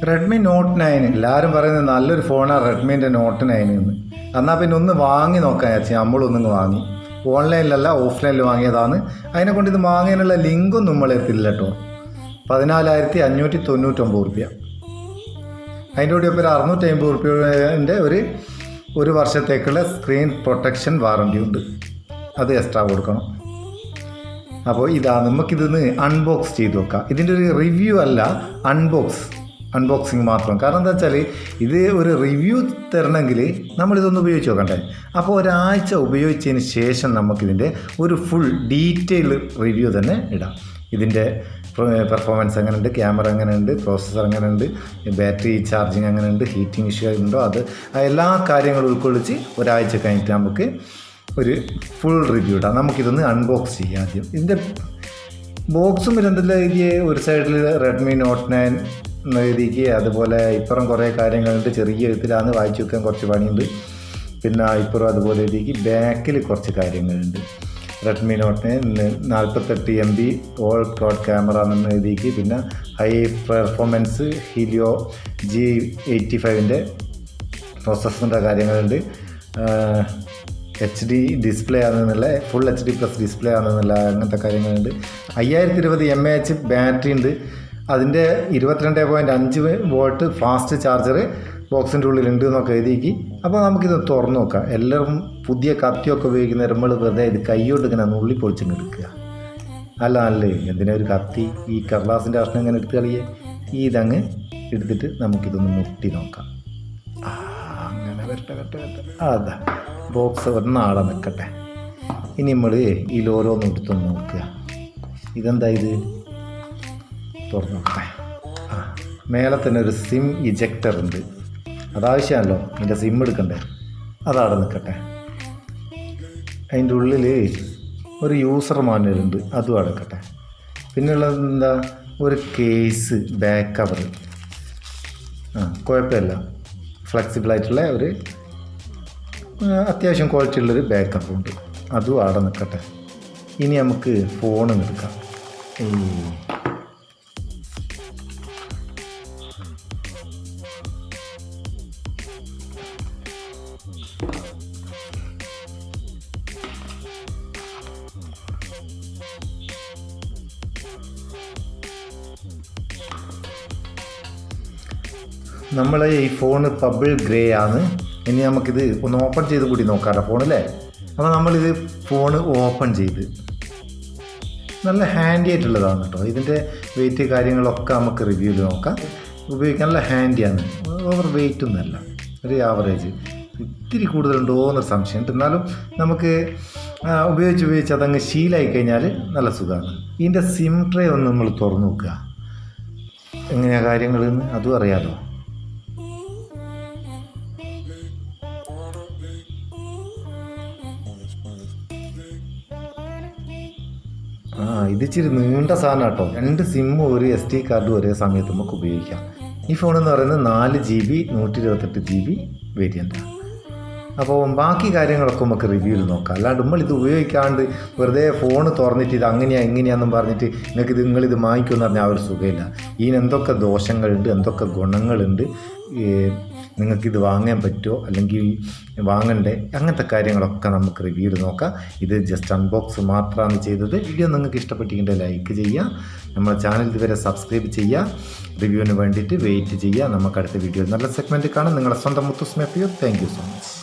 Redmi Note 9 എല്ലാവരും പറയുന്നത് നല്ലൊരു ഫോണാണ് റെഡ്മീൻ്റെ നോട്ട് 9 എന്ന്. എന്നാൽ പിന്നെ ഒന്ന് വാങ്ങി നോക്കാൻ വിചാരിച്ചു. നമ്മളൊന്നിങ്ങ് വാങ്ങി, ഓൺലൈനിലല്ല ഓഫ്ലൈനിൽ വാങ്ങിയതാണ്. അതിനെക്കൊണ്ട് ഇത് വാങ്ങിയതിനുള്ള ലിങ്കൊന്നും നമ്മളെത്തില്ല കേട്ടോ. 14,599 റുപ്യ. അതിൻ്റെ കൂടി ഇപ്പോൾ ഒരു 650 റുപ്യൻ്റെ ഒരു വർഷത്തേക്കുള്ള സ്ക്രീൻ പ്രൊട്ടക്ഷൻ വാറണ്ടി ഉണ്ട്. അത് എക്സ്ട്രാ കൊടുക്കണം. അപ്പോൾ ഇതാ നമുക്കിതൊന്ന് അൺബോക്സ് ചെയ്ത് നോക്കാം. ഇതിൻ്റെ ഒരു റിവ്യൂ അല്ല, അൺബോക്സിങ് മാത്രം. കാരണം എന്താ വെച്ചാൽ ഇത് ഒരു റിവ്യൂ തരണമെങ്കിൽ നമ്മളിതൊന്ന് ഉപയോഗിച്ച് നോക്കണ്ടേ. അപ്പോൾ ഒരാഴ്ച ഉപയോഗിച്ചതിന് ശേഷം നമുക്കിതിൻ്റെ ഒരു ഫുൾ ഡീറ്റെയിൽ റിവ്യൂ തന്നെ ഇടാം. ഇതിൻ്റെ പെർഫോമൻസ് എങ്ങനെയുണ്ട്, ക്യാമറ എങ്ങനെയുണ്ട്, പ്രോസസ്സർ എങ്ങനെയുണ്ട്, ബാറ്ററി ചാർജിങ് എങ്ങനെയുണ്ട്, ഹീറ്റിംഗ് ഇഷ്യൂ ഉണ്ടോ, അത് എല്ലാ കാര്യങ്ങളും ഉൾക്കൊള്ളിച്ച് ഒരാഴ്ച കഴിഞ്ഞിട്ട് നമുക്ക് ഒരു ഫുൾ റിവ്യൂ ഇടാം. നമുക്കിതൊന്ന് അൺബോക്സ് ചെയ്യാം. ആദ്യം ഇതിൻ്റെ ബോക്സും എന്തെല്ലാം എഴുതിയ ഒരു സൈഡിൽ റെഡ്മി നോട്ട് 9 എന്ന് എഴുതിക്ക്, അതുപോലെ ഇപ്പുറം കുറേ കാര്യങ്ങളുണ്ട്. ചെറിയ എഴുത്തിലാണ്, വായിച്ചു വെക്കാൻ കുറച്ച് പണിയുണ്ട്. പിന്നെ ഇപ്പുറം അതുപോലെ എഴുതിക്ക് ബാക്കിൽ കുറച്ച് കാര്യങ്ങളുണ്ട്. Redmi Note 9 48 MB all quad camera എന്ന് എഴുതിക്ക്. പിന്നെ ഹൈ പെർഫോമൻസ് ഹീലിയോ G85ൻ്റെ പ്രോസസ്സറിൻ്റെ കാര്യങ്ങളുണ്ട്. HD ഡിസ്പ്ലേ ആണെന്നുള്ള, ഫുൾ HD+ ഡിസ്പ്ലേ ആണെന്നുള്ള അങ്ങനത്തെ കാര്യങ്ങളുണ്ട്. 5020 mAh ബാറ്ററി ഉണ്ട്. അതിൻ്റെ 22.5 വോൾട്ട് ഫാസ്റ്റ് ചാർജർ ബോക്സിൻ്റെ ഉള്ളിലുണ്ട് എന്നൊക്കെ എഴുതിക്ക്. അപ്പോൾ നമുക്കിത് തുറന്നു നോക്കാം. എല്ലാവരും പുതിയ കത്തിയൊക്കെ ഉപയോഗിക്കുന്ന നമ്മൾ വെറുതെ ഇത് കൈയോട്ട് ഇങ്ങനെ നുള്ളി പൊളിച്ചിങ്ങ് എടുക്കുക. അല്ല എന്തിനാ ഒരു കത്തി, ഈ കടലാസിൻ്റെ കഷ്ണം ഇങ്ങനെ എടുത്ത് കളിയേ. ഇതങ്ങ് എടുത്തിട്ട് നമുക്കിതൊന്ന് മുട്ടി നോക്കാം. അങ്ങനെ വരട്ടെ. അതാ ബോക്സ് ഒന്നാളെ നിൽക്കട്ടെ. ഇനി നമ്മൾ ഇതിലോരോന്നും എടുത്തൊന്ന് നോക്കുക. ഇതെന്താ ഇത്, തുറന്നു നോക്കട്ടെ. മേലെ തന്നെ ഒരു സിം ഇജക്ടർ ഉണ്ട്. അതാവശ്യമാണല്ലോ, ഇതിൻ്റെ സിം എടുക്കണ്ടേ. അതവിടെ നിൽക്കട്ടെ. അതിൻ്റെ ഉള്ളിൽ ഒരു യൂസർ മാനുവൽ ഉണ്ട്, അതും അടക്കട്ടെ. പിന്നെയുള്ളത് എന്താ, ഒരു കേസ്, ബാക്ക് കവർ. കുഴപ്പമില്ല, ഫ്ലെക്സിബിളായിട്ടുള്ള ഒരു അത്യാവശ്യം ക്വാളിറ്റി ഉള്ളൊരു ബാക്ക് കവറുണ്ട്, അതും അവിടെ നിൽക്കട്ടെ. ഇനി നമുക്ക് ഫോൺ എടുക്കാം. നമ്മളെ ഈ ഫോണ് പബിൾ ഗ്രേ ആണ്. ഇനി നമുക്കിത് ഒന്ന് ഓപ്പൺ ചെയ്ത് കൂടി നോക്കാമല്ലോ ഫോണല്ലേ. അപ്പോൾ നമ്മളിത് ഫോണ് ഓപ്പൺ ചെയ്ത്, നല്ല ഹാൻഡി ആയിട്ടുള്ളതാണ് കേട്ടോ. ഇതിൻ്റെ വെയിറ്റ് കാര്യങ്ങളൊക്കെ നമുക്ക് റിവ്യൂവിൽ നോക്കാം. ഉപയോഗിക്കാൻ നല്ല ഹാൻഡിയാണ്, ഓവർ വെയിറ്റ് ഒന്നുമല്ല, ഒരു ആവറേജ്. ഇത്തിരി കൂടുതലുണ്ടോ എന്നൊരു സംശയമുണ്ട്. എന്നാലും നമുക്ക് ഉപയോഗിച്ച് അതങ്ങ് ശീലമായി കഴിഞ്ഞാൽ നല്ല സുഖമാണ്. ഇതിൻ്റെ സിം ട്രേ ഒന്ന് നമ്മൾ തുറന്നു നോക്കുക. എങ്ങനെയാണ് കാര്യങ്ങളെന്ന് അതും അറിയാമല്ലോ. ഇത് ഇച്ചിരി നീണ്ട സാധനം കേട്ടോ. 2 സിമ്മും ഒരു SD കാർഡും ഒരേ സമയത്ത് നമുക്ക് ഉപയോഗിക്കാം. ഈ ഫോണെന്ന് പറയുന്നത് 4 GB 128 GB വേരിയൻ്റാണ്. അപ്പോൾ ബാക്കി കാര്യങ്ങളൊക്കെ നമുക്ക് റിവ്യൂവിൽ നോക്കാം. അല്ലാണ്ട് നമ്മളിത് ഉപയോഗിക്കാണ്ട് വെറുതെ ഫോൺ തുറന്നിട്ട് ഇത് ഇങ്ങനെയാണെന്നും പറഞ്ഞിട്ട് നിങ്ങളിത് വാങ്ങിക്കുമെന്ന് പറഞ്ഞാൽ ആ ഒരു സുഖമില്ല. ഇതിന് എന്തൊക്കെ ദോഷങ്ങളുണ്ട്, എന്തൊക്കെ ഗുണങ്ങളുണ്ട്, നിങ്ങൾക്കിത് വാങ്ങാൻ പറ്റുമോ അല്ലെങ്കിൽ വാങ്ങണ്ടേ, അങ്ങനത്തെ കാര്യങ്ങളൊക്കെ നമുക്ക് റിവ്യൂവിൽ നോക്കാം. ഇത് ജസ്റ്റ് അൺബോക്സ് മാത്രമാണ് ചെയ്തത്. വീഡിയോ നിങ്ങൾക്ക് ഇഷ്ടപ്പെട്ടിട്ടുണ്ടെങ്കിൽ ലൈക്ക് ചെയ്യുക, നമ്മുടെ ചാനൽ ഇതുവരെ സബ്സ്ക്രൈബ് ചെയ്യുക, റിവ്യൂവിന് വേണ്ടിയിട്ട് വെയിറ്റ് ചെയ്യുക. നമുക്ക് അടുത്ത വീഡിയോ നല്ല സെഗ്മെൻറ്റ് കാണാം. നിങ്ങളുടെ സ്വന്തം Muthus Meppayur. Thank you so much.